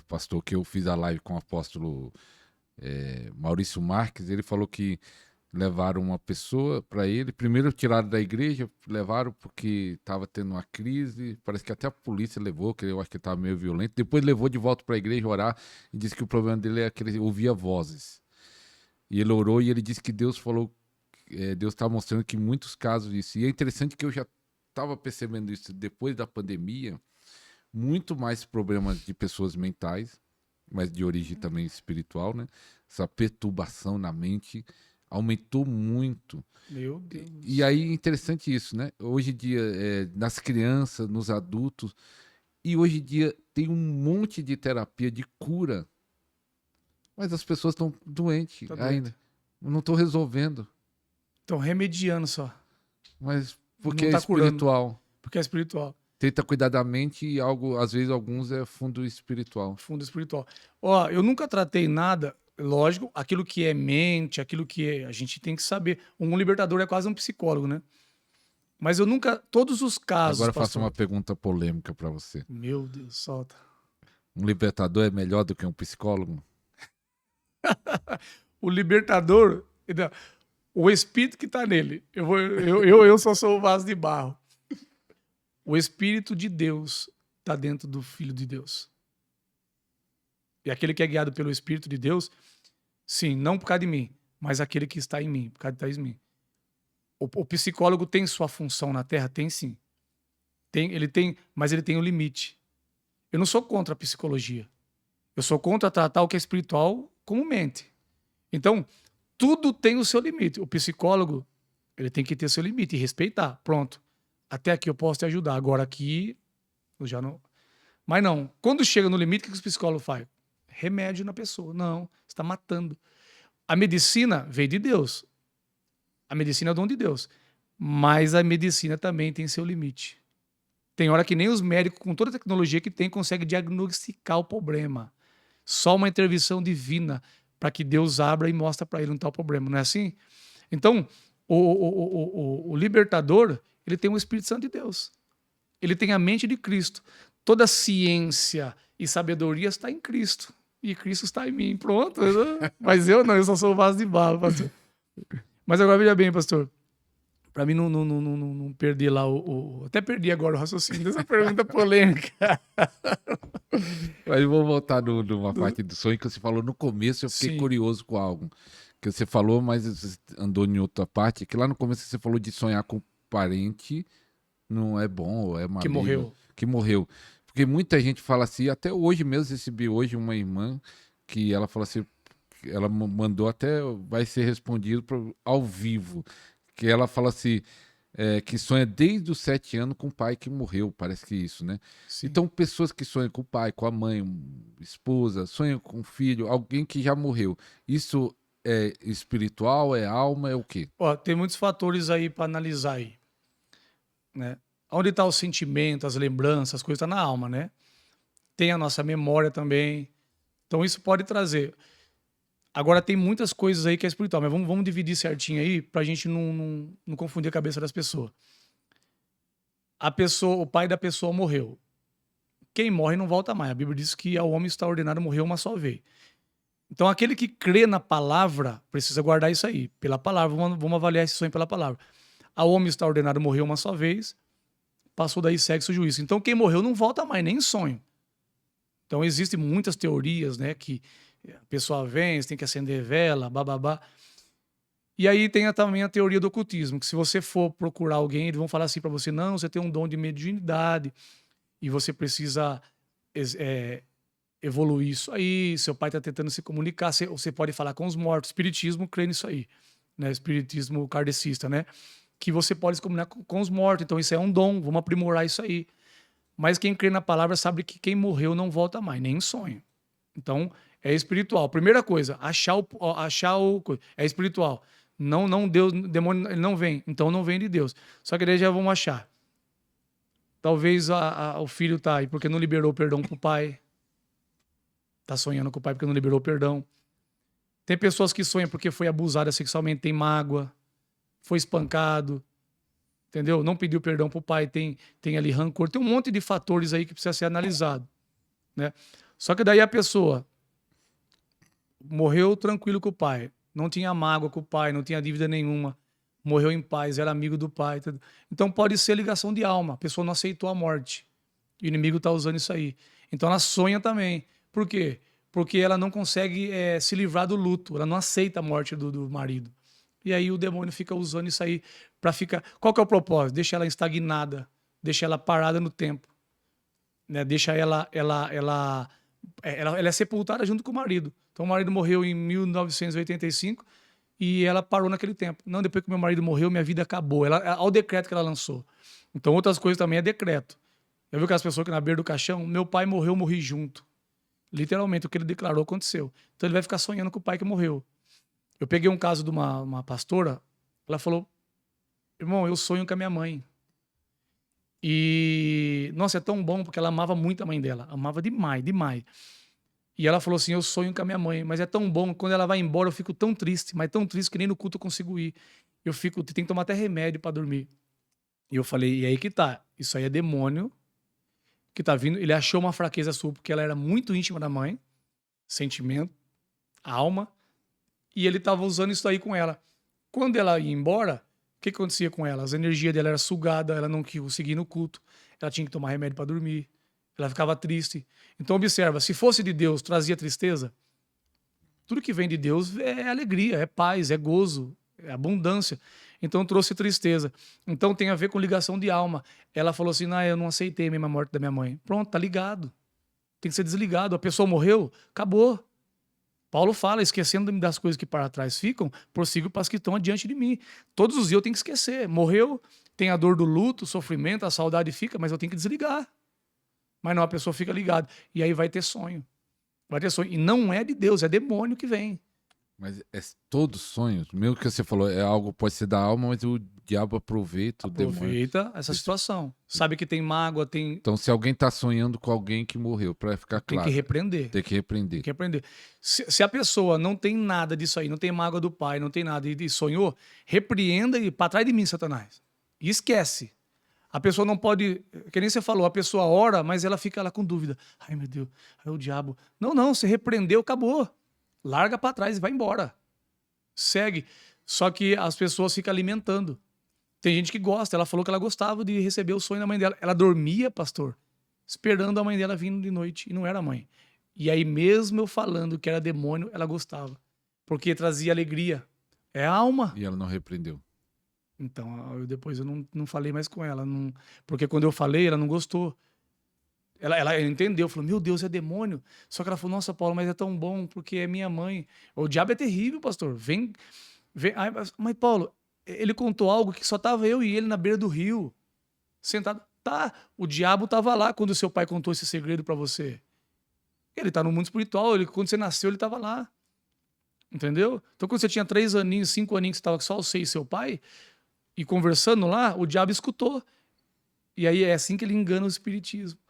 pastor, que eu fiz a live com o apóstolo Maurício Marques, ele falou que levaram uma pessoa para ele, primeiro tiraram da igreja, levaram porque estava tendo uma crise, parece que até a polícia levou, que eu acho que estava meio violento, depois levou de volta para a igreja orar e disse que o problema dele é que ele ouvia vozes. E ele orou e ele disse que Deus falou, Deus estava mostrando que em muitos casos isso. E é interessante que eu já estava percebendo isso depois da pandemia, muito mais problemas de pessoas mentais, mas de origem também espiritual, né? Essa perturbação na mente aumentou muito. Meu Deus. E aí é interessante isso, né? Hoje em dia, nas crianças, nos adultos, e hoje em dia tem um monte de terapia de cura, mas as pessoas estão doentes Tá ainda. Não estão resolvendo. Estão remediando só. Mas porque Não é tá curando. espiritual. Porque é espiritual. Tenta cuidar da mente e às vezes alguns é fundo espiritual. Fundo espiritual. Ó, eu nunca tratei nada, lógico, aquilo que é mente, aquilo que a gente tem que saber. Um libertador é quase um psicólogo, né? Mas eu nunca, todos os casos, Agora eu faço pastor. uma pergunta polêmica para você. Meu Deus, solta. Um libertador é melhor do que um psicólogo? O libertador, o espírito que tá nele. Eu só sou o vaso de barro. O Espírito de Deus está dentro do Filho de Deus. E aquele que é guiado pelo Espírito de Deus, sim, não por causa de mim, mas aquele que está em mim, por causa de estar em mim. O psicólogo tem sua função na Terra? Tem sim. Mas ele tem um limite. Eu não sou contra a psicologia. Eu sou contra tratar o que é espiritual como mente. Então, tudo tem o seu limite. O psicólogo, ele tem que ter seu limite e respeitar. Pronto. Até aqui eu posso te ajudar. Agora aqui, eu já não... Mas não. Quando chega no limite, o que os psicólogos fazem? Remédio na pessoa. Não, você está matando. A medicina veio de Deus. A medicina é o dom de Deus. Mas a medicina também tem seu limite. Tem hora que nem os médicos, com toda a tecnologia que tem, conseguem diagnosticar o problema. Só uma intervenção divina para que Deus abra e mostre para ele onde está o problema. Não é assim? Então, o libertador, ele tem o Espírito Santo de Deus. Ele tem a mente de Cristo. Toda ciência e sabedoria está em Cristo. E Cristo está em mim. Pronto. Mas eu não, eu só sou o vaso de barro, pastor. Mas agora veja bem, pastor. Para mim não perder lá até perdi agora o raciocínio dessa pergunta polêmica. Mas vou voltar numa parte do sonho que você falou no começo, eu fiquei Sim. curioso com algo. Que você falou, mas você andou em outra parte, que lá no começo você falou de sonhar com parente, não é bom, ou é maligno. Que morreu. Que morreu. Porque muita gente fala assim, até hoje mesmo recebi hoje uma irmã que ela falou assim, ela mandou até, vai ser respondido ao vivo, que ela fala assim, que sonha desde os 7 anos com o pai que morreu, parece que isso, né? Sim. Então, pessoas que sonham com o pai, com a mãe, esposa, sonham com o filho, alguém que já morreu, isso é espiritual, é alma, é o quê? Ó, tem muitos fatores aí para analisar aí, né? Onde está o sentimento, as lembranças, as coisas estão na alma, né? Tem a nossa memória também. Então isso pode trazer. Agora tem muitas coisas aí que é espiritual, mas vamos dividir certinho aí para a gente não confundir a cabeça das pessoas. O pai da pessoa morreu. Quem morre não volta mais. A Bíblia diz que ao homem está ordenado morrer uma só vez. Então aquele que crê na palavra precisa guardar isso aí. Pela palavra, vamos avaliar esse sonho pela palavra. Ao homem está ordenado morrer uma só vez, passou daí segue-se o juízo. Então quem morreu não volta mais, nem em sonho. Então existem muitas teorias, né, que a pessoa vem, você tem que acender vela, bababá. E aí tem também a teoria do ocultismo, que se você for procurar alguém, eles vão falar assim para você, não, você tem um dom de mediunidade e você precisa evoluir isso aí, seu pai está tentando se comunicar, você pode falar com os mortos. Espiritismo crê nisso aí, né? Espiritismo kardecista, né? Que você pode se comunicar com os mortos, então isso é um dom, vamos aprimorar isso aí. Mas quem crê na palavra sabe que quem morreu não volta mais, nem em sonho. Então, é espiritual. Primeira coisa, achar o é espiritual. Não Deus, demônio, ele não vem, então não vem de Deus. Só que daí já vamos achar. Talvez o filho tá aí porque não liberou perdão pro pai. Tá sonhando com o pai porque não liberou perdão. Tem pessoas que sonham porque foi abusada sexualmente, tem mágoa, foi espancado, entendeu? Não pediu perdão pro pai, tem ali rancor. Tem um monte de fatores aí que precisa ser analisado, né? Só que daí a pessoa morreu tranquilo com o pai, não tinha mágoa com o pai, não tinha dívida nenhuma, morreu em paz, era amigo do pai. Tudo. Então pode ser ligação de alma, a pessoa não aceitou a morte. E o inimigo está usando isso aí. Então ela sonha também. Por quê? Porque ela não consegue se livrar do luto, ela não aceita a morte do marido. E aí o demônio fica usando isso aí para ficar. Qual que é o propósito? Deixa ela estagnada, deixa ela parada no tempo, né? Deixa ela é sepultada junto com o marido. Então o marido morreu em 1985 e ela parou naquele tempo. Não, depois que meu marido morreu, minha vida acabou. Ao decreto que ela lançou. Então outras coisas também é decreto. Eu vi aquelas pessoas que na beira do caixão, meu pai morreu, eu morri junto. Literalmente, o que ele declarou aconteceu. Então ele vai ficar sonhando com o pai que morreu. Eu peguei um caso de uma pastora, ela falou, irmão, eu sonho com a minha mãe. E, nossa, é tão bom, porque ela amava muito a mãe dela. Amava demais, demais. E ela falou assim, eu sonho com a minha mãe, mas é tão bom, quando ela vai embora eu fico tão triste, mas tão triste que nem no culto eu consigo ir. Tem que tomar até remédio para dormir. E eu falei, e aí que tá, isso aí é demônio que tá vindo. Ele achou uma fraqueza sua, porque ela era muito íntima da mãe, sentimento, alma, e ele tava usando isso aí com ela. Quando ela ia embora, o que acontecia com ela? As energias dela eram sugadas, ela não conseguia ir no culto, ela tinha que tomar remédio para dormir, ela ficava triste. Então observa, se fosse de Deus, trazia tristeza. Tudo que vem de Deus é alegria, é paz, é gozo, é abundância. Então trouxe tristeza. Então tem a ver com ligação de alma. Ela falou assim, eu não aceitei a mesma morte da minha mãe. Pronto, tá ligado. Tem que ser desligado. A pessoa morreu, acabou. Paulo fala, esquecendo das coisas que para trás ficam, prossigo para as que estão adiante de mim. Todos os dias eu tenho que esquecer. Morreu, tem a dor do luto, o sofrimento, a saudade fica, mas eu tenho que desligar. Mas não, a pessoa fica ligada. E aí vai ter sonho. Vai ter sonho. E não é de Deus, é demônio que vem. Mas é todos sonhos, mesmo que você falou, é algo pode ser da alma, mas o diabo aproveita o demônio. Aproveita essa situação. Sabe que tem mágoa, tem... Então, se alguém tá sonhando com alguém que morreu, para ficar Tem claro, que repreender. tem que repreender. Tem que repreender. Se a pessoa não tem nada disso aí, não tem mágoa do pai, não tem nada, e sonhou, repreenda e para trás de mim, Satanás. E esquece. A pessoa não pode, que nem você falou, a pessoa ora, mas ela fica lá com dúvida. Ai, meu Deus, é o diabo. Não, você repreendeu, acabou. Larga para trás e vai embora. Segue. Só que as pessoas ficam alimentando. Tem gente que gosta. Ela falou que ela gostava de receber o sonho da mãe dela. Ela dormia, pastor, esperando a mãe dela vindo de noite. E não era a mãe. E aí, mesmo eu falando que era demônio, ela gostava. Porque trazia alegria. É a alma. E ela não repreendeu. Então, depois eu não falei mais com ela. Porque quando eu falei, ela não gostou. Ela entendeu, falou, meu Deus, é demônio. Só que ela falou, nossa, Paulo, mas é tão bom, porque é minha mãe. O diabo é terrível, pastor. Vem. Ai, mas, Paulo, ele contou algo que só estava eu e ele na beira do rio, sentado. Tá, o diabo estava lá quando o seu pai contou esse segredo para você. Ele está no mundo espiritual, quando você nasceu, ele estava lá. Entendeu? Então, quando você tinha 3 aninhos, 5 aninhos, que estava só você e seu pai, e conversando lá, o diabo escutou. E aí é assim que ele engana o espiritismo.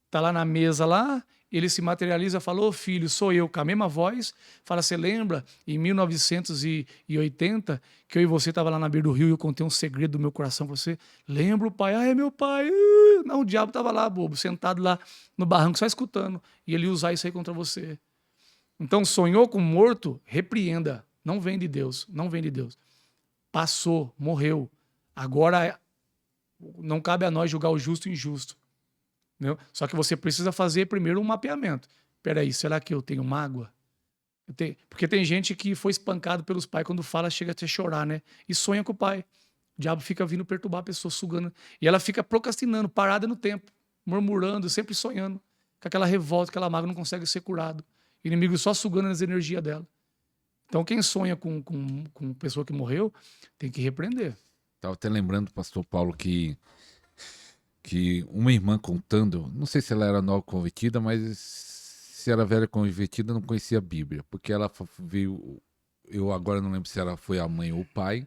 Tá lá na mesa lá, ele se materializa, falou, filho, sou eu, com a mesma voz. Fala, você lembra, em 1980, que eu e você tava lá na beira do rio e eu contei um segredo do meu coração pra você? Lembro, pai? Ah, é meu pai. Não, o diabo tava lá, bobo, sentado lá no barranco, só escutando. E ele ia usar isso aí contra você. Então, sonhou com morto, repreenda. Não vem de Deus, não vem de Deus. Passou, morreu. Agora, não cabe a nós julgar o justo e o injusto. Entendeu? Só que você precisa fazer primeiro um mapeamento. Peraí, será que eu tenho mágoa? Porque tem gente que foi espancado pelos pais, quando fala, chega até chorar, né? E sonha com o pai. O diabo fica vindo perturbar a pessoa, sugando. E ela fica procrastinando, parada no tempo, murmurando, sempre sonhando. Com aquela revolta, aquela mágoa não consegue ser curado. O inimigo só sugando as energias dela. Então quem sonha com pessoa que morreu, tem que repreender. Estava até lembrando, pastor Paulo, que uma irmã contando, não sei se ela era nova convertida, mas se era velha convertida, não conhecia a Bíblia, porque ela veio, eu agora não lembro se ela foi a mãe ou o pai,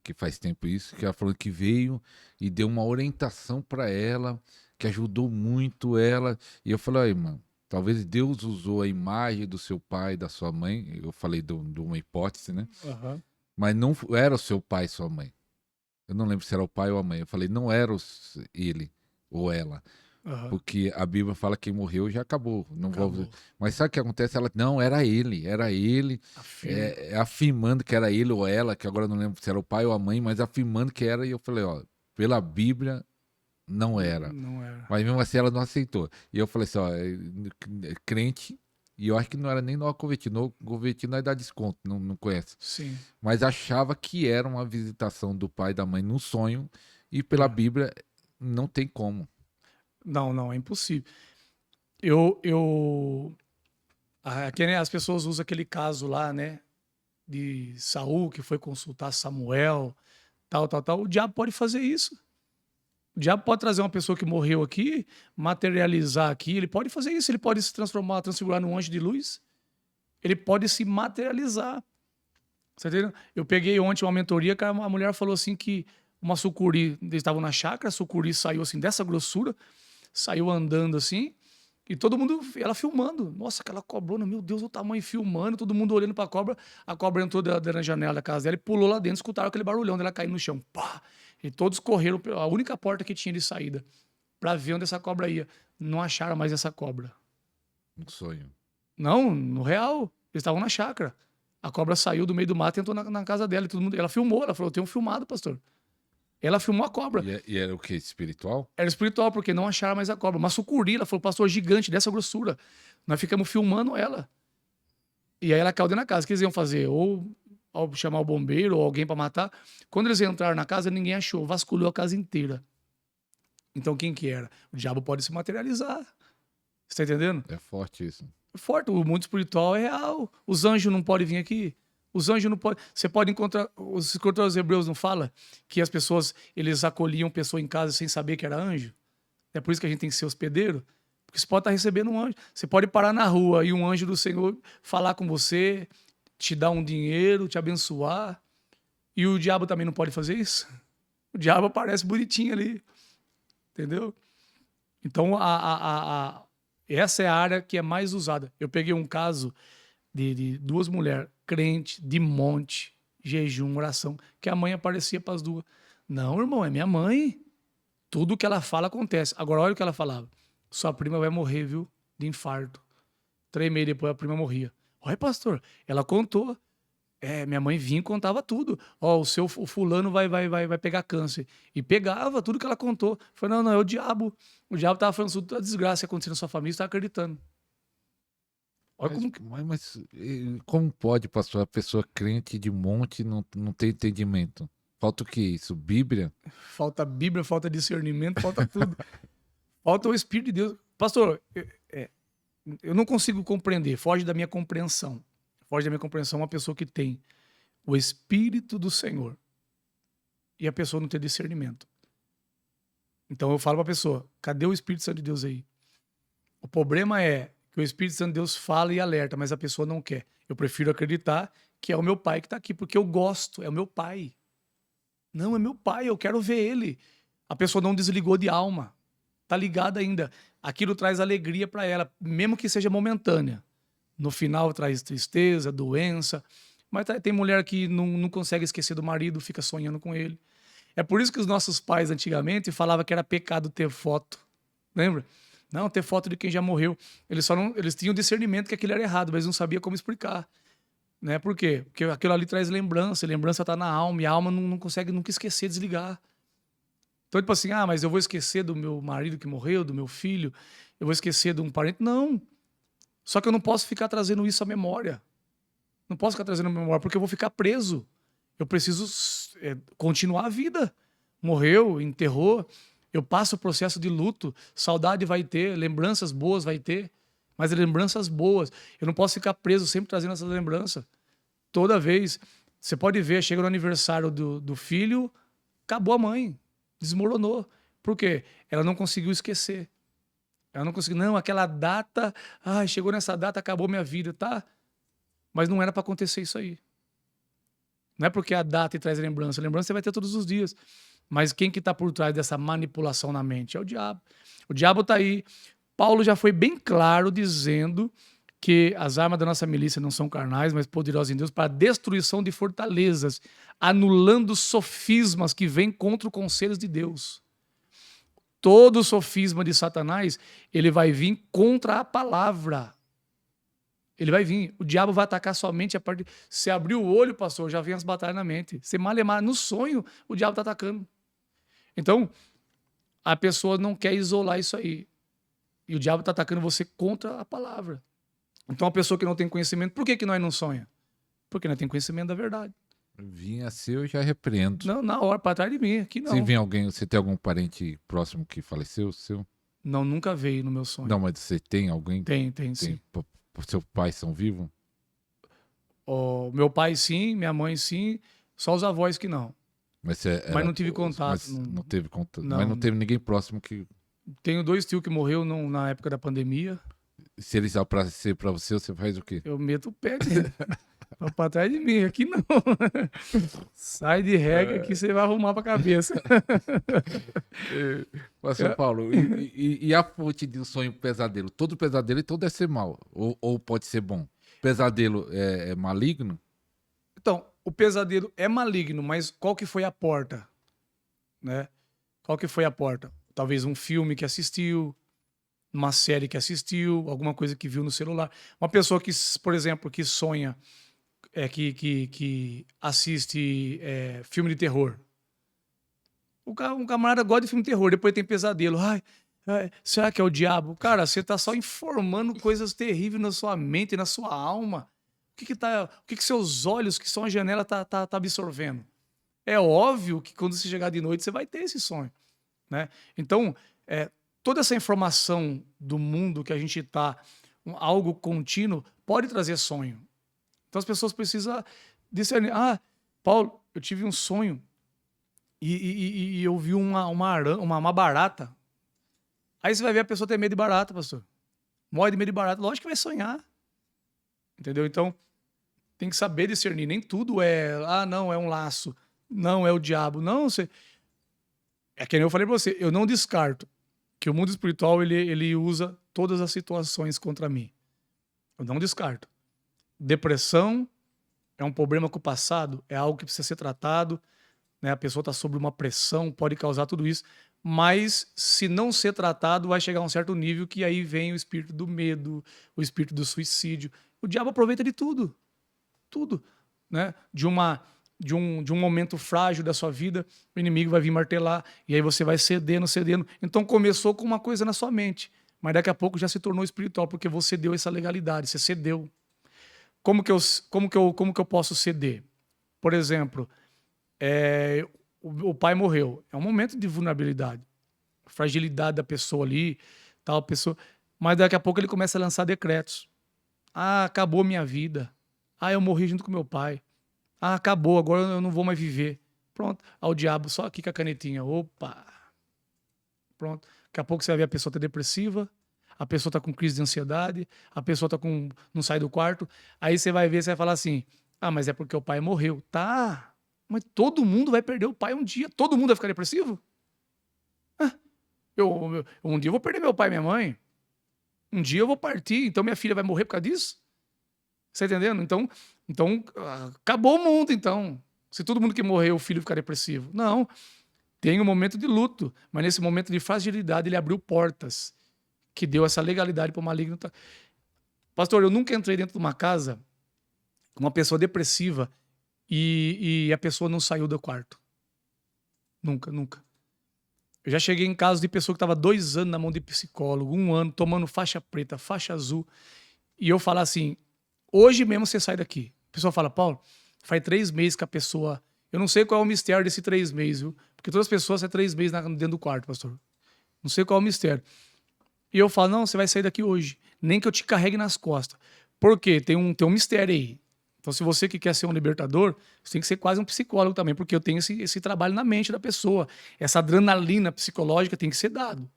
que faz tempo isso, que ela falou que veio e deu uma orientação para ela, que ajudou muito ela, e eu falei, irmã, talvez Deus usou a imagem do seu pai, da sua mãe, eu falei de uma hipótese, né? Uhum. Mas não era o seu pai e sua mãe. Eu não lembro se era o pai ou a mãe. Eu falei, não era ele ou ela. Aham. Porque a Bíblia fala que quem morreu já acabou. Não vou... Acabou. Mas sabe o que acontece? Ela, não, era ele, Afirma. afirmando que era ele ou ela, que agora eu não lembro se era o pai ou a mãe, mas afirmando que era, e eu falei, ó, pela Bíblia, não era. Não era. Mas mesmo assim ela não aceitou. E eu falei assim, ó, crente, e eu acho que não era nem nova convertido. Novo convertido nós dá desconto, não conhece. Sim. Mas achava que era uma visitação do pai e da mãe num sonho, e pela Bíblia não tem como. Não, é impossível. As pessoas usam aquele caso lá, né? De Saul, que foi consultar Samuel, tal. O diabo pode fazer isso. O diabo pode trazer uma pessoa que morreu aqui, materializar aqui. Ele pode fazer isso. Ele pode se transfigurar num anjo de luz. Ele pode se materializar. Você entendeu? Eu peguei ontem uma mentoria que a mulher falou assim que uma sucuri, eles estavam na chácara, a sucuri saiu assim dessa grossura, saiu andando assim, e todo mundo, ela filmando. Nossa, aquela cobrona, meu Deus, o tamanho, filmando, todo mundo olhando pra cobra. A cobra entrou na janela da casa dela e pulou lá dentro, escutaram aquele barulhão dela caindo no chão. Pá! E todos correram, a única porta que tinha de saída, pra ver onde essa cobra ia. Não acharam mais essa cobra. Um sonho. Não, no real. Eles estavam na chácara. A cobra saiu do meio do mato e entrou na casa dela. E todo mundo, ela filmou, ela falou: eu tenho filmado, pastor. Ela filmou a cobra. E era o quê? Espiritual? Era espiritual, porque não acharam mais a cobra. Uma sucuri, ela falou: pastor, gigante, dessa grossura. Nós ficamos filmando ela. E aí ela caiu dentro da casa. O que eles iam fazer? Ou chamar o bombeiro ou alguém para matar. Quando eles entraram na casa, ninguém achou. Vasculhou a casa inteira. Então quem que era? O diabo pode se materializar. Você tá entendendo? É forte isso. Forte, o mundo espiritual é real. Os anjos não podem vir aqui. Os anjos não podem. Você pode encontrar. Os escritores hebreus não fala que as pessoas eles acolhiam pessoa em casa sem saber que era anjo? É por isso que a gente tem que ser hospedeiro. Porque você pode estar recebendo um anjo. Você pode parar na rua e um anjo do Senhor falar com você, te dar um dinheiro, te abençoar. E o diabo também não pode fazer isso? O diabo aparece bonitinho ali. Entendeu? Então, essa é a área que é mais usada. Eu peguei um caso de duas mulheres, crente, de monte, jejum, oração, que a mãe aparecia para as duas. Não, irmão, é minha mãe. Tudo que ela fala acontece. Agora, olha o que ela falava. Sua prima vai morrer, viu? De infarto. 3 meses depois, a prima morria. Olha, pastor, ela contou. Minha mãe vinha e contava tudo. Ó, o fulano vai pegar câncer. E pegava tudo que ela contou. Falei, não, é o diabo. O diabo tava falando tudo da desgraça que aconteceu na sua família, você tá acreditando. Olha Mas como pode, pastor, a pessoa crente de monte não ter entendimento? Falta o que isso? Bíblia? falta Bíblia, falta discernimento, falta tudo. Falta o Espírito de Deus. Pastor, eu não consigo compreender, foge da minha compreensão. Foge da minha compreensão uma pessoa que tem o Espírito do Senhor e a pessoa não ter discernimento. Então eu falo para a pessoa, cadê o Espírito Santo de Deus aí? O problema é que o Espírito Santo de Deus fala e alerta, mas a pessoa não quer. Eu prefiro acreditar que é o meu pai que está aqui, porque eu gosto, é o meu pai. Não, é meu pai, eu quero ver ele. A pessoa não desligou de alma, tá ligada ainda. Aquilo traz alegria para ela, mesmo que seja momentânea. No final traz tristeza, doença. Mas tem mulher que não consegue esquecer do marido, fica sonhando com ele. É por isso que os nossos pais antigamente falavam que era pecado ter foto. Lembra? Não, ter foto de quem já morreu. Eles tinham discernimento que aquilo era errado, mas não sabiam como explicar. Né? Por quê? Porque aquilo ali traz lembrança, lembrança está na alma, e a alma não consegue nunca esquecer, desligar. Então, tipo assim, mas eu vou esquecer do meu marido que morreu, do meu filho, eu vou esquecer de um parente. Não. Só que eu não posso ficar trazendo isso à memória. Não posso ficar trazendo à memória, porque eu vou ficar preso. Eu preciso continuar a vida. Morreu, enterrou, eu passo o processo de luto, saudade vai ter, lembranças boas vai ter, mas lembranças boas. Eu não posso ficar preso sempre trazendo essas lembranças. Toda vez, você pode ver, chega no aniversário do filho, acabou a mãe, desmoronou. Por quê? Ela não conseguiu esquecer. Ela não conseguiu, não, aquela data, chegou nessa data, acabou minha vida, tá? Mas não era para acontecer isso aí. Não é porque a data traz lembrança. Lembrança você vai ter todos os dias. Mas quem que está por trás dessa manipulação na mente? É o diabo. O diabo está aí. Paulo já foi bem claro dizendo que as armas da nossa milícia não são carnais, mas poderosas em Deus para a destruição de fortalezas, anulando sofismas que vêm contra os conselhos de Deus. todo sofisma de Satanás, ele vai vir contra a palavra. Ele vai vir. O diabo vai atacar somente a parte... Você abriu o olho, pastor, já vem as batalhas na mente. Você malemar, no sonho, o diabo está atacando. Então, a pessoa não quer isolar isso aí. E o diabo está atacando você contra a palavra. Então, a pessoa que não tem conhecimento, por que nós não sonha? Porque não tem conhecimento da verdade. Vinha ser, eu já repreendo. Não, na hora, para trás de mim, aqui não. Se vem alguém, você tem algum parente próximo que faleceu, seu? Não, nunca veio no meu sonho. Não, mas você tem alguém? Tem sim. Seus pais são vivos? Oh, meu pai sim, minha mãe sim, só os avós que não. Mas não tive contato. Não teve contato. Não. Mas não teve ninguém próximo que... Tenho 2 tios que morreu na época da pandemia. Se eles aparecerem pra você faz o quê? Eu meto o pé nele. Pra trás de mim, aqui não. Sai de regra que você vai arrumar pra cabeça. Pastor Paulo, e a fonte de um sonho pesadelo? Todo pesadelo então deve ser mal, ou pode ser bom? Pesadelo é maligno? Então, o pesadelo é maligno, mas qual que foi a porta? Né? Qual que foi a porta? Talvez um filme que assistiu, uma série que assistiu, alguma coisa que viu no celular. Uma pessoa que, por exemplo, que sonha, que assiste filme de terror. Um camarada gosta de filme de terror, depois tem pesadelo. Ai, será que é o diabo? Cara, você tá só informando coisas terríveis na sua mente e na sua alma. O que seus olhos, que são a janela, tá absorvendo? É óbvio que quando você chegar de noite, você vai ter esse sonho. Né? Então, toda essa informação do mundo que a gente está, algo contínuo, pode trazer sonho. Então as pessoas precisam discernir. Ah, Paulo, eu tive um sonho e eu vi uma barata. Aí você vai ver a pessoa ter medo de barata, pastor. Morre de medo de barata. Lógico que vai sonhar. Entendeu? Então, tem que saber discernir. Nem tudo não, é um laço. Não, é o diabo. Não, você... É que nem eu falei pra você, eu não descarto que o mundo espiritual ele usa todas as situações contra mim. Eu não descarto. Depressão é um problema com o passado, é algo que precisa ser tratado, né? A pessoa está sob uma pressão, pode causar tudo isso, mas se não ser tratado, vai chegar a um certo nível que aí vem o espírito do medo, o espírito do suicídio. O diabo aproveita de tudo, né? De um momento frágil da sua vida, o inimigo vai vir martelar, e aí você vai cedendo. Então começou com uma coisa na sua mente, mas daqui a pouco já se tornou espiritual, porque você deu essa legalidade, você cedeu. Como que eu posso ceder? Por exemplo, o pai morreu. É um momento de vulnerabilidade, fragilidade da pessoa ali, tal pessoa. Mas daqui a pouco ele começa a lançar decretos. Ah, acabou minha vida. Ah, eu morri junto com meu pai. Ah, acabou, agora eu não vou mais viver. Pronto. Ao diabo, só aqui com a canetinha. Opa! Pronto. Daqui a pouco você vai ver a pessoa tá depressiva, a pessoa tá com crise de ansiedade, a pessoa não sai do quarto. Aí você vai ver, você vai falar assim, ah, mas é porque o pai morreu. Tá, mas todo mundo vai perder o pai um dia. Todo mundo vai ficar depressivo? Um dia eu vou perder meu pai e minha mãe. Um dia eu vou partir, então minha filha vai morrer por causa disso? Você tá entendendo? Então, acabou o mundo, então. Se todo mundo que morreu, o filho ficar depressivo. Não. Tem um momento de luto, mas nesse momento de fragilidade ele abriu portas que deu essa legalidade para o maligno. Pastor, eu nunca entrei dentro de uma casa com uma pessoa depressiva e a pessoa não saiu do quarto. Nunca. Eu já cheguei em casos de pessoa que estava 2 anos na mão de psicólogo, 1 ano, tomando faixa preta, faixa azul, e eu falar assim, hoje mesmo você sai daqui. A pessoa fala, Paulo, faz 3 meses que a pessoa... Eu não sei qual é o mistério desse 3 meses, viu? Porque todas as pessoas saem 3 meses dentro do quarto, pastor. Não sei qual é o mistério. E eu falo, não, você vai sair daqui hoje. Nem que eu te carregue nas costas. Por quê? Tem um mistério aí. Então, se você que quer ser um libertador, você tem que ser quase um psicólogo também, porque eu tenho esse trabalho na mente da pessoa. Essa adrenalina psicológica tem que ser dado.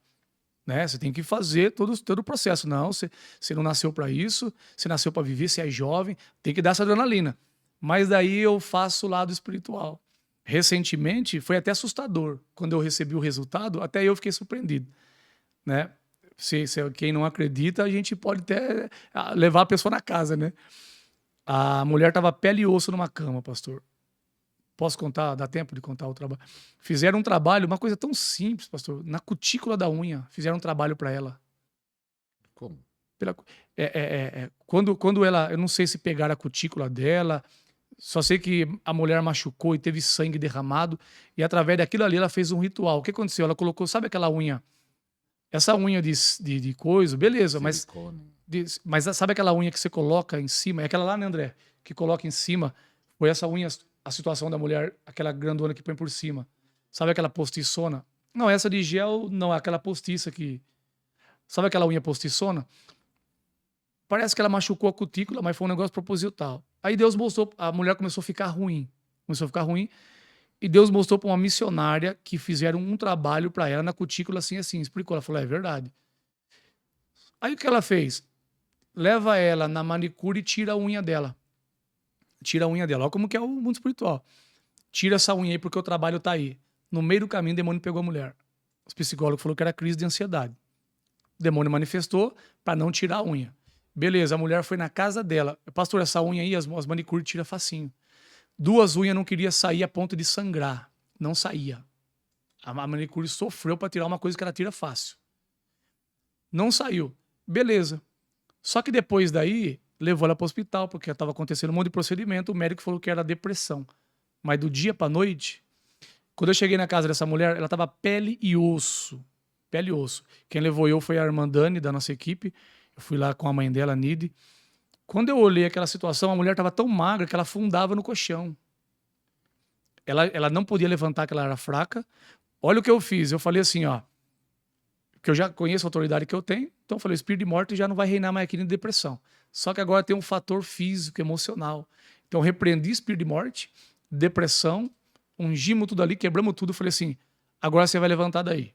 Né? Você tem que fazer todo o processo. Não, você não nasceu para isso, você nasceu para viver, você é jovem, tem que dar essa adrenalina. Mas daí eu faço o lado espiritual. Recentemente, foi até assustador. Quando eu recebi o resultado, até eu fiquei surpreendido. Né? Quem não acredita, a gente pode até levar a pessoa na casa, né? A mulher estava pele e osso numa cama, pastor. Posso contar? Dá tempo de contar o trabalho? Fizeram um trabalho, uma coisa tão simples, pastor, na cutícula da unha. Fizeram um trabalho para ela. Como? Pela, quando ela, eu não sei se pegaram a cutícula dela, só sei que a mulher machucou e teve sangue derramado, e através daquilo ali ela fez um ritual. O que aconteceu? Ela colocou, sabe aquela unha? Essa unha de coisa, beleza, Silicone. mas sabe aquela unha que você coloca em cima? É aquela lá, né, André? Que coloca em cima. Foi essa unha, a situação da mulher, aquela grandona que põe por cima. Sabe aquela postiçona? Não, essa de gel, não, aquela postiça que. Sabe aquela unha postiçona? Parece que ela machucou a cutícula, mas foi um negócio proposital. Aí Deus mostrou, a mulher começou a ficar ruim. Começou a ficar ruim. E Deus mostrou para uma missionária que fizeram um trabalho para ela na cutícula assim, assim. Explicou. Ela falou, é verdade. Aí o que ela fez? Leva ela na manicure e tira a unha dela. Tira a unha dela. Olha como que é o mundo espiritual. Tira essa unha aí porque o trabalho tá aí. No meio do caminho, o demônio pegou a mulher. Os psicólogos falaram que era crise de ansiedade. O demônio manifestou para não tirar a unha. Beleza, a mulher foi na casa dela. Pastor, essa unha aí, as manicures tira facinho. 2 unhas não queria sair a ponto de sangrar. Não saía. A manicure sofreu para tirar uma coisa que ela tira fácil. Não saiu. Beleza. Só que depois daí, levou ela para o hospital, porque estava acontecendo um monte de procedimento. O médico falou que era depressão. Mas do dia para noite, quando eu cheguei na casa dessa mulher, ela estava pele e osso. Pele e osso. Quem levou eu foi a irmã Dani, da nossa equipe. Eu fui lá com a mãe dela, a Nide. Quando eu olhei aquela situação, a mulher estava tão magra que ela afundava no colchão. Ela não podia levantar, que ela era fraca. Olha o que eu fiz. Eu falei assim, ó. Porque eu já conheço a autoridade que eu tenho. Então eu falei, o espírito de morte já não vai reinar mais aqui nem de depressão. Só que agora tem um fator físico, emocional. Então eu repreendi espírito de morte, depressão, ungimos tudo ali, quebramos tudo. Eu falei assim, agora você vai levantar daí.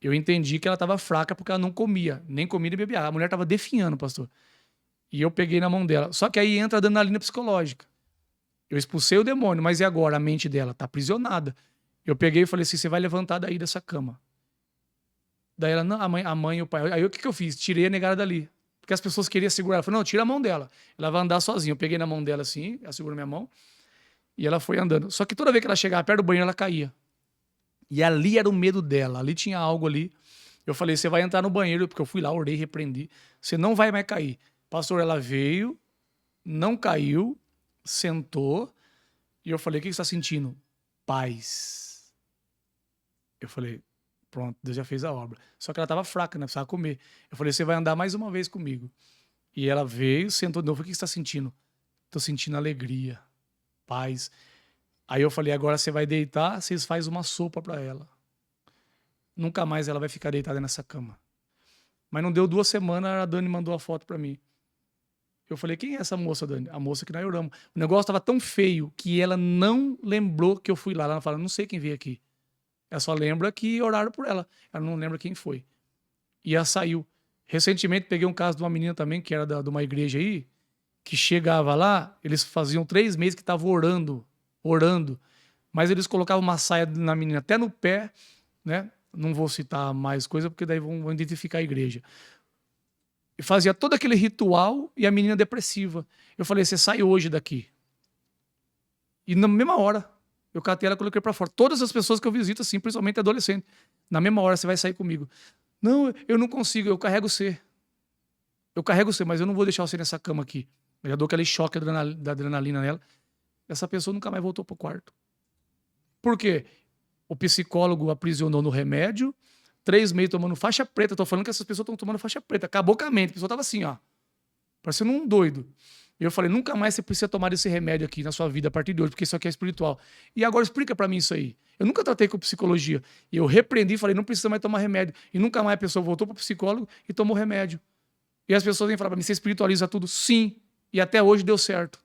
Eu entendi que ela estava fraca porque ela não comia. Nem comia nem bebia. A mulher estava definhando, pastor. E eu peguei na mão dela. Só que aí entra a adrenalina psicológica. Eu expulsei o demônio, mas e agora? A mente dela tá aprisionada. Eu peguei e falei assim, você vai levantar daí dessa cama. Daí ela, não, a mãe e o pai. Aí o que eu fiz? Tirei a negada dali. Porque as pessoas queriam segurar. Ela falou, não, tira a mão dela. Ela vai andar sozinha. Eu peguei na mão dela assim, ela segurou minha mão. E ela foi andando. Só que toda vez que ela chegava perto do banheiro, ela caía. E ali era o medo dela. Ali tinha algo ali. Eu falei, você vai entrar no banheiro, porque eu fui lá, orei, repreendi. Você não vai mais cair. Pastor, ela veio, não caiu, sentou. E eu falei, o que você está sentindo? Paz. Eu falei, pronto, Deus já fez a obra. Só que ela estava fraca, né? Precisava comer. Eu falei, você vai andar mais uma vez comigo. E ela veio, sentou de novo. O que você está sentindo? Estou sentindo alegria, paz. Aí eu falei, agora você vai deitar, vocês fazem uma sopa para ela. Nunca mais ela vai ficar deitada nessa cama. Mas não deu 2 semanas, a Dani mandou a foto para mim. Eu falei, quem é essa moça, Dani? A moça que nós oramos. O negócio estava tão feio que ela não lembrou que eu fui lá. Ela falou, não sei quem veio aqui. Ela só lembra que oraram por ela. Ela não lembra quem foi. E ela saiu. Recentemente peguei um caso de uma menina também, que era de uma igreja aí, que chegava lá, eles faziam 3 meses que estavam orando. Mas eles colocavam uma saia na menina até no pé, né? Não vou citar mais coisa, porque daí vão identificar a igreja. E fazia todo aquele ritual e a menina depressiva. Eu falei, você sai hoje daqui. E na mesma hora, eu catei ela e coloquei pra fora. Todas as pessoas que eu visito, assim, principalmente adolescente, na mesma hora você vai sair comigo. Não, eu não consigo, eu carrego você. Eu carrego você, mas eu não vou deixar você nessa cama aqui. Eu já dou aquele choque da adrenalina nela. Essa pessoa nunca mais voltou pro quarto. Por quê? O psicólogo aprisionou no remédio, 3 meses tomando faixa preta. Tô falando que essas pessoas estão tomando faixa preta. Acabou com a mente. A pessoa tava assim, ó. Parecendo um doido. E eu falei, nunca mais você precisa tomar esse remédio aqui na sua vida a partir de hoje, porque isso aqui é espiritual. E agora explica pra mim isso aí. Eu nunca tratei com psicologia. E eu repreendi e falei, não precisa mais tomar remédio. E nunca mais a pessoa voltou pro psicólogo e tomou remédio. E as pessoas vêm falar pra mim, você espiritualiza tudo? Sim. E até hoje deu certo.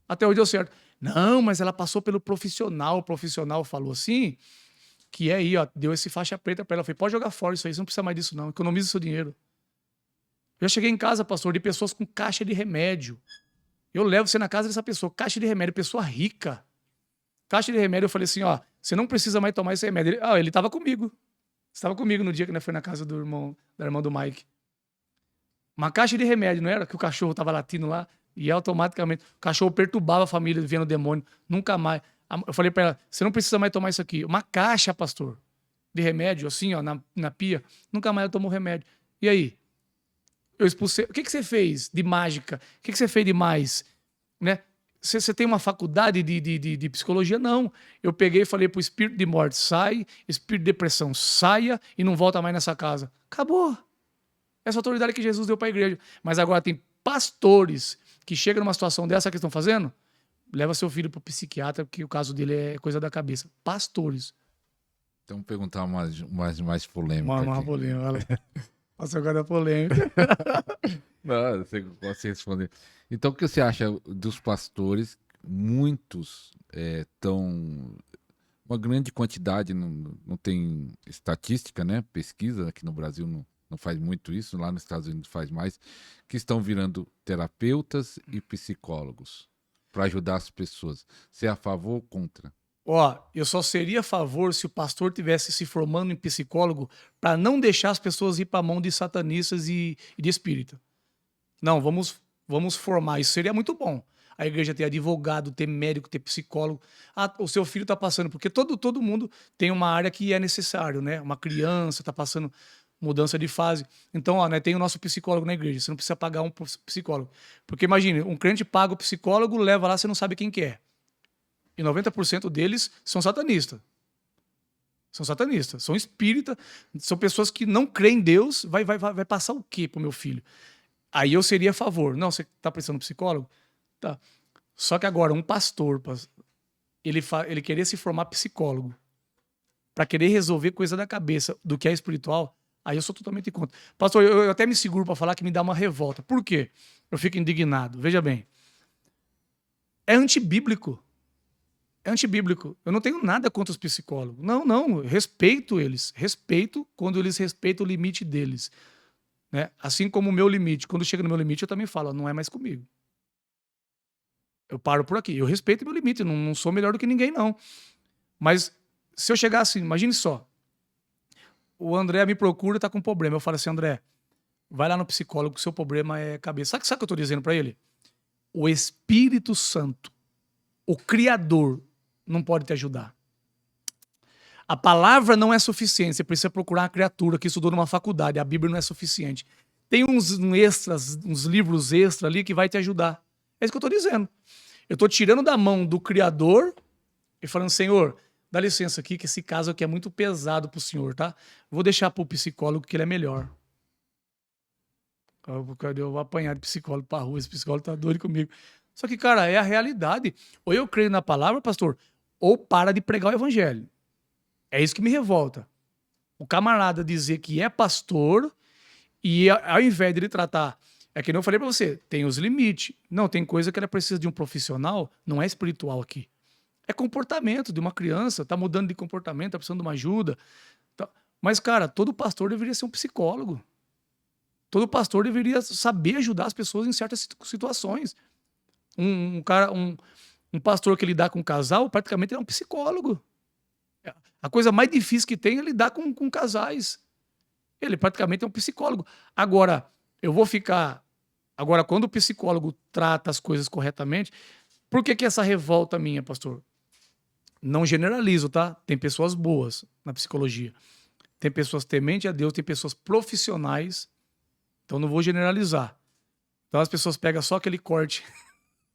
Até hoje deu certo. Não, mas ela passou pelo profissional. O profissional falou assim, que é aí, ó, deu esse faixa preta pra ela. Eu falei, pode jogar fora isso aí, você não precisa mais disso não. Economiza seu dinheiro. Eu já cheguei em casa, pastor, de pessoas com caixa de remédio. Eu levo você na casa dessa pessoa, caixa de remédio, pessoa rica. Caixa de remédio, eu falei assim, ó, você não precisa mais tomar esse remédio. Ele tava comigo. Estava comigo no dia que nós foi na casa da irmã do Mike. Uma caixa de remédio, não era? Que o cachorro tava latindo lá. E automaticamente, o cachorro perturbava a família vendo o demônio. Nunca mais. Eu falei pra ela, você não precisa mais tomar isso aqui. Uma caixa, pastor, de remédio, assim, ó, na pia. Nunca mais eu tomo remédio. E aí? Eu expulsei. O que você fez de mágica? O que você fez de mais? Né? Você tem uma faculdade de psicologia? Não. Eu peguei e falei pro espírito de morte, sai, espírito de depressão, saia e não volta mais nessa casa. Acabou. Essa autoridade que Jesus deu para a igreja. Mas agora tem pastores que chegam numa situação dessa que estão fazendo, leva seu filho pro psiquiatra, porque o caso dele é coisa da cabeça. Pastores. Então, vou perguntar mais polêmica Uma aqui. polêmica. Olha. Nossa, agora é polêmica. Não, você pode responder. Então, o que você acha dos pastores? Muitos estão. Uma grande quantidade, não tem estatística, né? Pesquisa, aqui no Brasil não faz muito isso, lá nos Estados Unidos faz mais, que estão virando terapeutas e psicólogos para ajudar as pessoas. Você é a favor ou contra? Ó, eu só seria a favor se o pastor tivesse se formando em psicólogo para não deixar as pessoas ir para a mão de satanistas e de espírita. Não, vamos formar. Isso seria muito bom. A igreja ter advogado, ter médico, ter psicólogo. Ah, o seu filho está passando, porque todo mundo tem uma área que é necessário, né? Uma criança está passando mudança de fase. Então, ó, né, tem o nosso psicólogo na igreja. Você não precisa pagar um psicólogo. Porque imagine, um crente paga o psicólogo, leva lá, você não sabe quem que é. E 90% deles são satanistas. São satanistas, são espíritas, são pessoas que não creem em Deus. Vai passar o quê pro meu filho? Aí eu seria a favor. Não, você está precisando de psicólogo? Tá. Só que agora, um pastor, ele querer se formar psicólogo para querer resolver coisa da cabeça do que é espiritual, aí eu sou totalmente contra. Pastor, eu até me seguro para falar que me dá uma revolta. Por quê? Eu fico indignado. Veja bem. É antibíblico. É antibíblico. Eu não tenho nada contra os psicólogos. Não. Eu respeito eles. Respeito quando eles respeitam o limite deles. Né? Assim como o meu limite. Quando chega no meu limite, eu também falo, não é mais comigo. Eu paro por aqui. Eu respeito meu limite. Não sou melhor do que ninguém, não. Mas se eu chegar assim, imagine só. O André me procura e tá com um problema. Eu falo assim, André, vai lá no psicólogo que o seu problema é cabeça. Sabe o que eu tô dizendo para ele? O Espírito Santo, o Criador, não pode te ajudar. A palavra não é suficiente. Você precisa procurar uma criatura que estudou numa faculdade. A Bíblia não é suficiente. Tem uns extras, uns livros extras ali que vai te ajudar. É isso que eu estou dizendo. Eu estou tirando da mão do Criador e falando, Senhor, dá licença aqui que esse caso aqui é muito pesado para o Senhor, tá? Vou deixar para o psicólogo que ele é melhor. Eu vou apanhar de psicólogo para rua. Esse psicólogo tá doido comigo. Só que, cara, é a realidade. Ou eu creio na palavra, pastor, ou para de pregar o evangelho. É isso que me revolta. O camarada dizer que é pastor e ao invés de ele tratar... É que nem eu falei pra você, tem os limites. Não, tem coisa que ela precisa de um profissional, não é espiritual aqui. É comportamento de uma criança, tá mudando de comportamento, tá precisando de uma ajuda. Tá. Mas, cara, todo pastor deveria ser um psicólogo. Todo pastor deveria saber ajudar as pessoas em certas situações. Um pastor que lidar com um casal, praticamente é um psicólogo. A coisa mais difícil que tem é lidar com casais. Ele praticamente é um psicólogo. Agora, eu vou ficar... Agora, quando o psicólogo trata as coisas corretamente, por que essa revolta minha, pastor? Não generalizo, tá? Tem pessoas boas na psicologia. Tem pessoas tementes a Deus, tem pessoas profissionais. Então, não vou generalizar. Então, as pessoas pegam só aquele corte.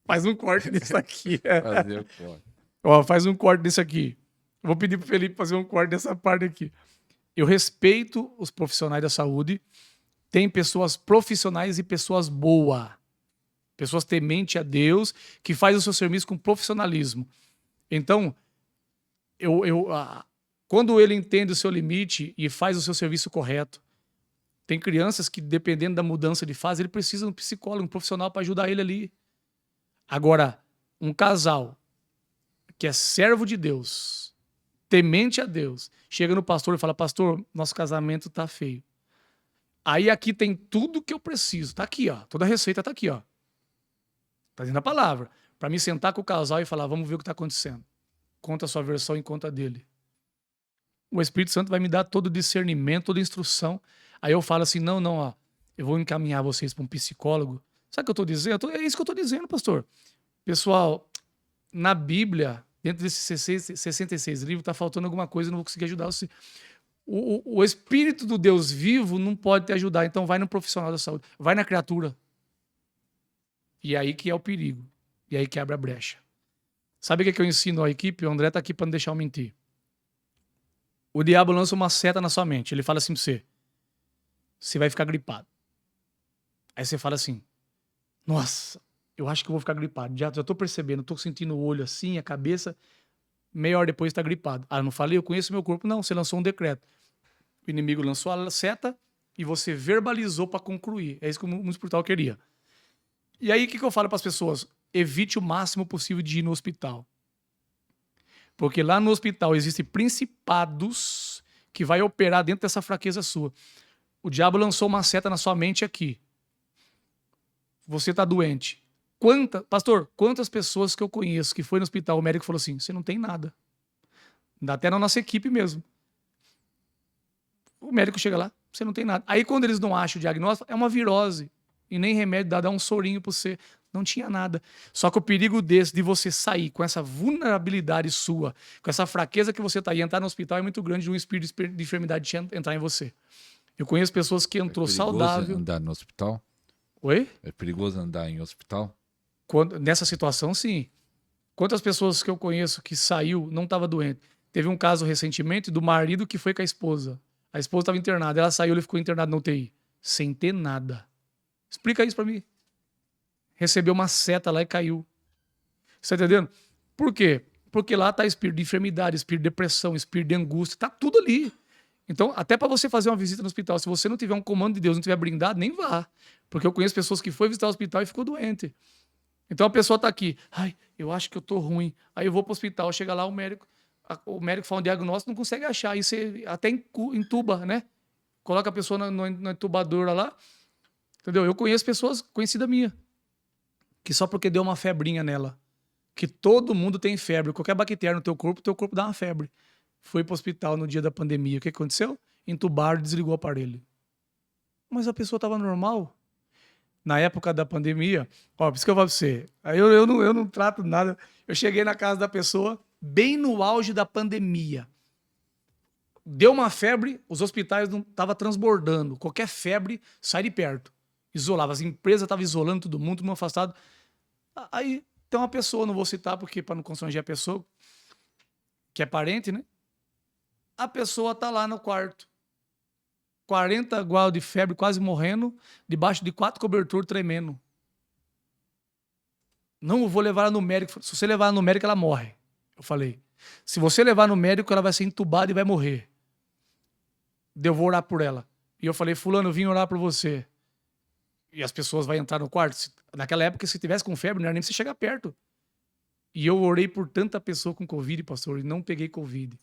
Faz um corte disso aqui. Fazer o corte. Ó, faz um corte desse aqui. Vou pedir pro Felipe fazer um corte dessa parte aqui. Eu respeito os profissionais da saúde. Tem pessoas profissionais e pessoas boas. Pessoas tementes a Deus, que fazem o seu serviço com profissionalismo. Então, quando ele entende o seu limite e faz o seu serviço correto, tem crianças que, dependendo da mudança de fase, ele precisa de um psicólogo, um profissional para ajudar ele ali. Agora, um casal que é servo de Deus, temente a Deus, chega no pastor e fala, pastor, nosso casamento tá feio. Aí aqui tem tudo que eu preciso. Tá aqui, ó. Toda a receita tá aqui, ó. Tá dentro da palavra. Para me sentar com o casal e falar, vamos ver o que tá acontecendo. Conta a sua versão e conta a dele. O Espírito Santo vai me dar todo o discernimento, toda a instrução. Aí eu falo assim, não, ó. Eu vou encaminhar vocês para um psicólogo. Sabe o que eu estou dizendo? É isso que eu estou dizendo, pastor. Pessoal, na Bíblia, dentro desses 66 livros, está faltando alguma coisa, eu não vou conseguir ajudar você. O Espírito do Deus vivo não pode te ajudar, então vai no profissional da saúde, vai na criatura. E aí que é o perigo. E aí que abre a brecha. Sabe o que eu ensino à equipe? O André está aqui para não deixar eu mentir. O diabo lança uma seta na sua mente. Ele fala assim para você: você vai ficar gripado. Aí você fala assim: nossa, eu acho que eu vou ficar gripado. Já estou percebendo, estou sentindo o olho assim, a cabeça. Meia hora depois está gripado. Ah, eu não falei, eu conheço meu corpo. Não, você lançou um decreto. O inimigo lançou a seta e você verbalizou para concluir. É isso que o mundo espiritual queria. E aí, o que eu falo para as pessoas? Evite o máximo possível de ir no hospital. Porque lá no hospital existem principados que vai operar dentro dessa fraqueza sua. O diabo lançou uma seta na sua mente aqui. Você está doente. Pastor, quantas pessoas que eu conheço que foi no hospital, o médico falou assim: você não tem nada. Até na nossa equipe mesmo. O médico chega lá, você não tem nada. Aí quando eles não acham o diagnóstico, é uma virose. E nem remédio dá um sorinho para você. Não tinha nada. Só que o perigo desse, de você sair com essa vulnerabilidade sua, com essa fraqueza que você está aí, entrar no hospital é muito grande de um espírito de enfermidade entrar em você. Eu conheço pessoas que entrou saudável. É perigoso andar no hospital? Oi? É perigoso andar em hospital? Nessa situação, sim. Quantas pessoas que eu conheço que saiu, não estava doente? Teve um caso recentemente do marido que foi com a esposa. A esposa estava internada, ela saiu, ele ficou internado na UTI. Sem ter nada. Explica isso para mim. Recebeu uma seta lá e caiu. Você tá entendendo? Por quê? Porque lá tá espírito de enfermidade, espírito de depressão, espírito de angústia, tá tudo ali. Então, até para você fazer uma visita no hospital, se você não tiver um comando de Deus, não tiver blindado, nem vá. Porque eu conheço pessoas que foi visitar o hospital e ficou doente. Então a pessoa tá aqui, ai, eu acho que eu tô ruim. Aí eu vou pro hospital, chega lá o médico faz um diagnóstico, não consegue achar. Aí você até entuba, né? Coloca a pessoa na entubadora lá. Entendeu? Eu conheço pessoas, conhecida minha, que só porque deu uma febrinha nela, que todo mundo tem febre, qualquer bactéria no teu corpo dá uma febre. Foi pro hospital no dia da pandemia. O que aconteceu? Entubaram e desligou o aparelho. Mas a pessoa estava normal. Na época da pandemia, ó, por isso que eu falo pra você, eu não trato nada. Eu cheguei na casa da pessoa bem no auge da pandemia. Deu uma febre, os hospitais não estavam transbordando. Qualquer febre, sai de perto. Isolava. As empresas estavam isolando todo mundo afastado. Aí tem uma pessoa, não vou citar porque para não constranger a pessoa, que é parente, né? A pessoa tá lá no quarto. 40 graus de febre, quase morrendo, debaixo de 4 cobertores tremendo. Não, eu vou levar ela no médico. Se você levar ela no médico, ela morre. Eu falei. Se você levar no médico, ela vai ser entubada e vai morrer. Eu vou orar por ela. E eu falei, fulano, eu vim orar por você. E as pessoas vão entrar no quarto. Naquela época, se tivesse com febre, não era nem pra você chegar perto. E eu orei por tanta pessoa com Covid, pastor, e não peguei Covid.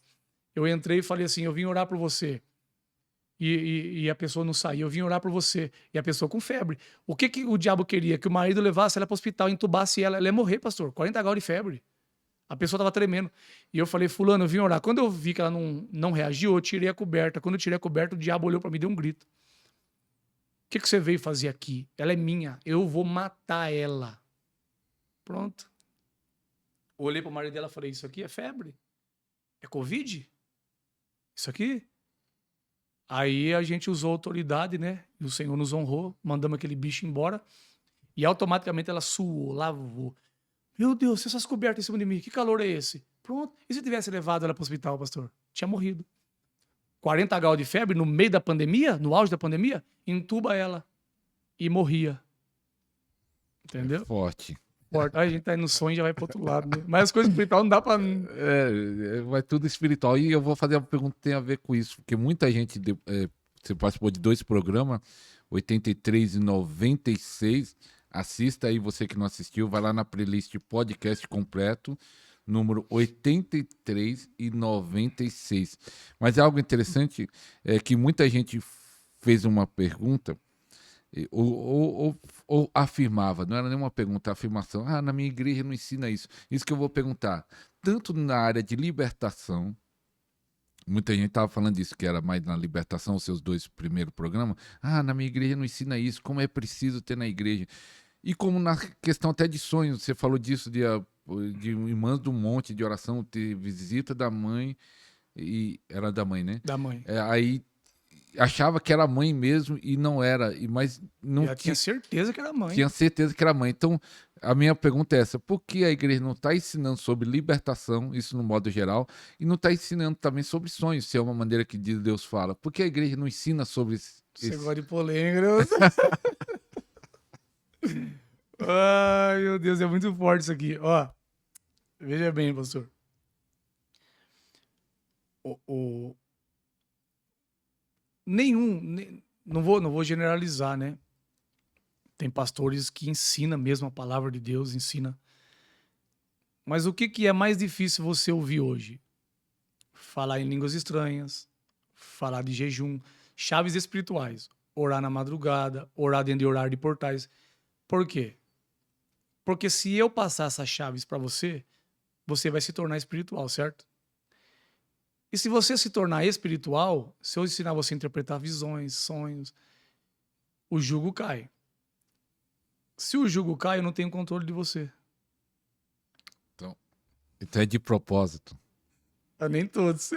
Eu entrei e falei assim, eu vim orar por você. E a pessoa não saiu. Eu vim orar por você. E a pessoa com febre. O que o diabo queria? Que o marido levasse ela para o hospital, entubasse ela. Ela ia morrer, pastor. 40 graus de febre. A pessoa estava tremendo. E eu falei, fulano, eu vim orar. Quando eu vi que ela não reagiu, eu tirei a coberta. Quando eu tirei a coberta, o diabo olhou para mim e deu um grito. O que você veio fazer aqui? Ela é minha. Eu vou matar ela. Pronto. Olhei para o marido dela e falei, isso aqui é febre? É Covid? Isso aqui? Aí a gente usou autoridade, né? E o Senhor nos honrou, mandamos aquele bicho embora. E automaticamente ela suou, lavou. Meu Deus, essas cobertas em cima de mim, que calor é esse? Pronto. E se tivesse levado ela para o hospital, pastor? Tinha morrido. 40 graus de febre no meio da pandemia, no auge da pandemia, entuba ela. E morria. Entendeu? É forte. Aí a gente tá aí no sonho e já vai pro outro lado, né? Mas as coisas espirituais não dá pra. Vai tudo espiritual. E eu vou fazer uma pergunta que tem a ver com isso, porque muita gente, você participou de 2 programas, 83 e 96. Assista aí, você que não assistiu, vai lá na playlist podcast completo, número 83 e 96. Mas algo interessante é que muita gente fez uma pergunta. Ou afirmava, não era nenhuma pergunta, afirmação. Ah, na minha igreja não ensina isso. Isso que eu vou perguntar. Tanto na área de libertação, muita gente estava falando disso, que era mais na libertação, os seus 2 primeiros programas. Ah, na minha igreja não ensina isso, como é preciso ter na igreja. E como na questão até de sonhos, você falou disso, de irmãs do monte de oração, ter visita da mãe, e era da mãe, né? Da mãe. Aí achava que era mãe mesmo e não era, mas não E ela tinha certeza que era mãe. tinha certeza que era mãe. Então, a minha pergunta é essa: por que a igreja não está ensinando sobre libertação, isso no modo geral, e não está ensinando também sobre sonhos, se é uma maneira que Deus fala? Por que a igreja não ensina sobre Você gosta de polêmica, né? Ai, meu Deus, é muito forte isso aqui. Ó, veja bem, pastor. Não vou generalizar, né? Tem pastores que ensinam mesmo a palavra de Deus, ensina. Mas o que é mais difícil você ouvir hoje? Falar em línguas estranhas, falar de jejum, chaves espirituais, orar na madrugada, orar dentro de horário de portais. Por quê? Porque se eu passar essas chaves para você, você vai se tornar espiritual, certo? E se você se tornar espiritual, se eu ensinar você a interpretar visões, sonhos, o jugo cai. Se o jugo cai, eu não tenho controle de você. Então é de propósito. Nem todos.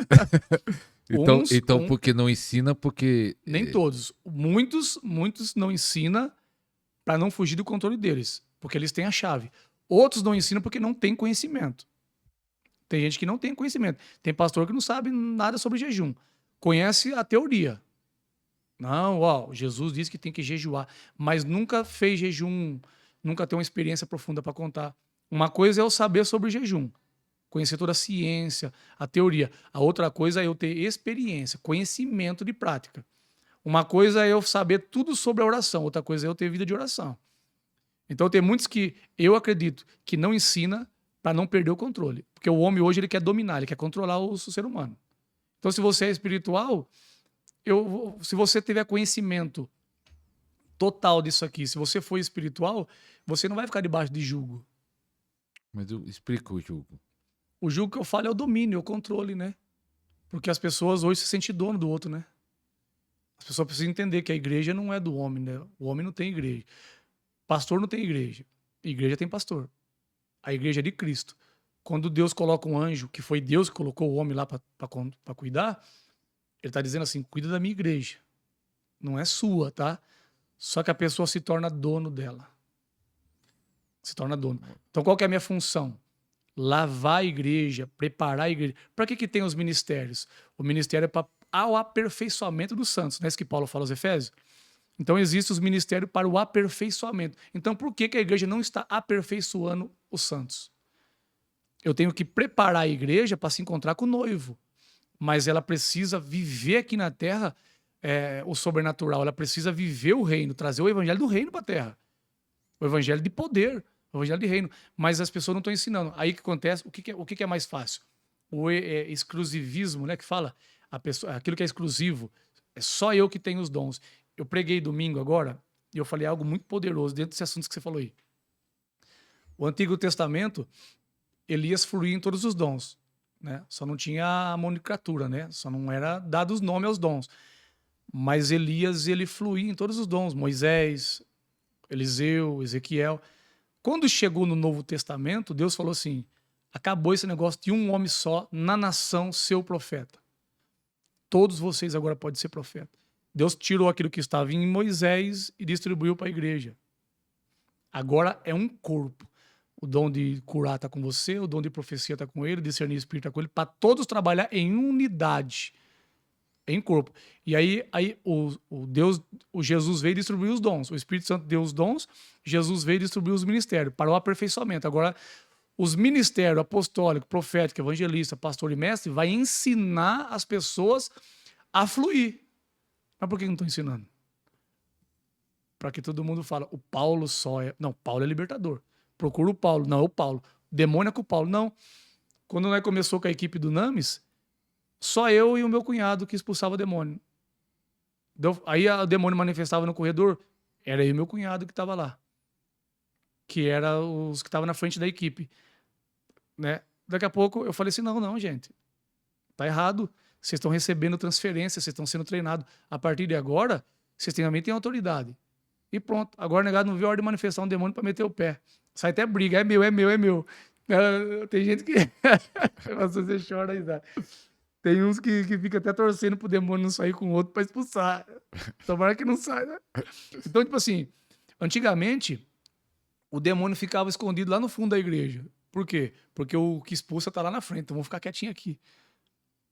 Então porque não ensina, porque... Nem todos. Muitos não ensinam para não fugir do controle deles, porque eles têm a chave. Outros não ensinam porque não têm conhecimento. Tem gente que não tem conhecimento. Tem pastor que não sabe nada sobre jejum. Conhece a teoria. Não, ó, Jesus disse que tem que jejuar, mas nunca fez jejum, nunca tem uma experiência profunda para contar. Uma coisa é eu saber sobre jejum, conhecer toda a ciência, a teoria. A outra coisa é eu ter experiência, conhecimento de prática. Uma coisa é eu saber tudo sobre a oração, outra coisa é eu ter vida de oração. Então tem muitos que eu acredito que não ensina para não perder o controle. Porque o homem hoje ele quer dominar, ele quer controlar o ser humano. Então se você é espiritual, se você tiver conhecimento total disso aqui, se você for espiritual, você não vai ficar debaixo de jugo. Mas eu explico o jugo. O jugo que eu falo é o domínio, é o controle, né? Porque as pessoas hoje se sentem dono do outro, né? As pessoas precisam entender que a igreja não é do homem, né? O homem não tem igreja. Pastor não tem igreja. Igreja tem pastor. A igreja é de Cristo. Quando Deus coloca um anjo, que foi Deus que colocou o homem lá para cuidar, ele está dizendo assim, cuida da minha igreja. Não é sua, tá? Só que a pessoa se torna dono dela. Se torna dono. Então qual que é a minha função? Lavar a igreja, preparar a igreja. Para que tem os ministérios? O ministério é para o aperfeiçoamento dos santos, não é isso que Paulo fala aos Efésios? Então existem os ministérios para o aperfeiçoamento. Então por que a igreja não está aperfeiçoando os santos? Eu tenho que preparar a igreja para se encontrar com o noivo. Mas ela precisa viver aqui na terra o sobrenatural. Ela precisa viver o reino, trazer o evangelho do reino para a terra. O evangelho de poder, o evangelho de reino. Mas as pessoas não estão ensinando. Aí o que acontece? O que é mais fácil? O exclusivismo, né, que fala, aquilo que é exclusivo, é só eu que tenho os dons. Eu preguei domingo agora e eu falei algo muito poderoso dentro desse assunto que você falou aí. O Antigo Testamento, Elias fluía em todos os dons, né? Só não tinha a nomenclatura, né? Só não era dado os nomes aos dons. Mas Elias, ele fluía em todos os dons. Moisés, Eliseu, Ezequiel. Quando chegou no Novo Testamento, Deus falou assim, acabou esse negócio de um homem só na nação ser o profeta. Todos vocês agora podem ser profeta. Deus tirou aquilo que estava em Moisés e distribuiu para a igreja. Agora é um corpo. O dom de curar está com você, o dom de profecia está com ele, discernir espírito está com ele, para todos trabalhar em unidade, em corpo. E aí o Jesus veio distribuir os dons. O Espírito Santo deu os dons, Jesus veio distribuir os ministérios para o aperfeiçoamento. Agora, os ministérios apostólico, profético, evangelista, pastor e mestre vai ensinar as pessoas a fluir. Mas por que não estão ensinando? Para que todo mundo fala, o Paulo só é... Não, Paulo é libertador. Procura o Paulo. Não, é o Paulo. Demônio é com o Paulo. Não. Quando nós começou com a equipe do Names, só eu e o meu cunhado que expulsava o demônio. Aí o demônio manifestava no corredor, era eu e meu cunhado que estava lá. Que era os que estavam na frente da equipe. Né? Daqui a pouco eu falei assim, não, gente. Tá errado. Vocês estão recebendo transferência, vocês estão sendo treinados. A partir de agora, vocês também têm autoridade. E pronto. Agora o negado não viu a hora de manifestar um demônio para meter o pé. Sai até briga. É meu, é meu, é meu. Tem gente que... Você chora aí, tá? Tem uns que fica até torcendo pro demônio não sair com o outro para expulsar. Tomara que não saia, né? Então, tipo assim, antigamente, o demônio ficava escondido lá no fundo da igreja. Por quê? Porque o que expulsa tá lá na frente, então vamos ficar quietinho aqui.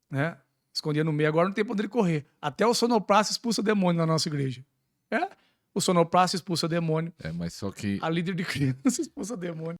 Né? Escondia no meio, agora não tem pra onde ele correr. Até o sonoplasta expulsa demônio na nossa igreja. O sonoplasta expulsa demônio. Mas só que A líder de criança expulsa demônio.